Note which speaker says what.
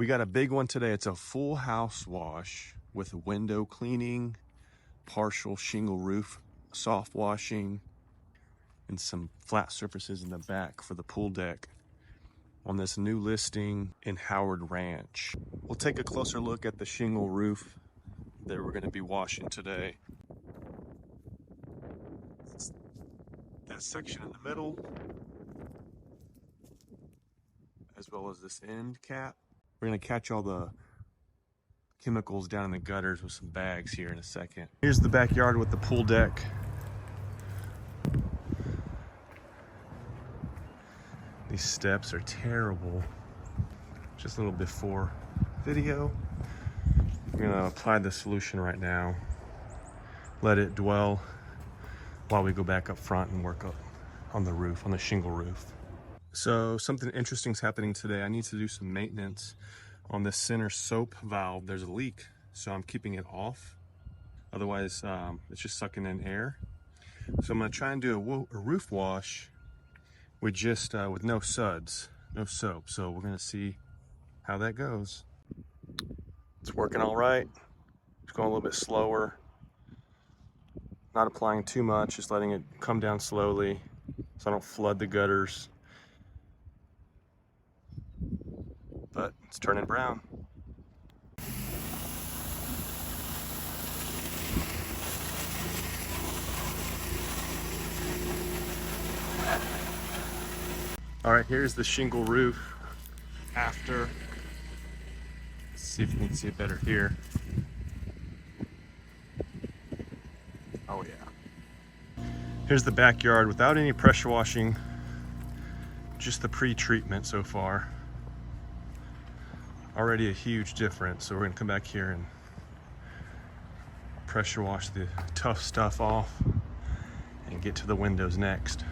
Speaker 1: We got a big one today. It's a full house wash with window cleaning, partial shingle roof soft washing, and some flat surfaces in the back for the pool deck on this new listing in Howard Ranch. We'll take a closer look at the shingle roof that we're going to be washing today. It's that section in the middle, as well as this end cap. We're going to catch all the chemicals down in the gutters with some bags here in a second. Here's the backyard with the pool deck. These steps are terrible. Just a little before video. I'm gonna apply the solution right now. Let it dwell while we go back up front and work up on the roof, on the shingle roof. So something interesting is happening today. I need to do some maintenance on this center soap valve. There's a leak, so I'm keeping it off. Otherwise, it's just sucking in air. So I'm gonna try and do a roof wash with just with no suds, no soap. So we're gonna see how that goes. It's working all right. It's going a little bit slower. Not applying too much, just letting it come down slowly so I don't flood the gutters. But it's turning brown. All right, here's the shingle roof after. Let's see if you can see it better here. Oh yeah. Here's the backyard without any pressure washing, just the pre-treatment so far. Already a huge difference, so we're gonna come back here and pressure wash the tough stuff off and get to the windows next.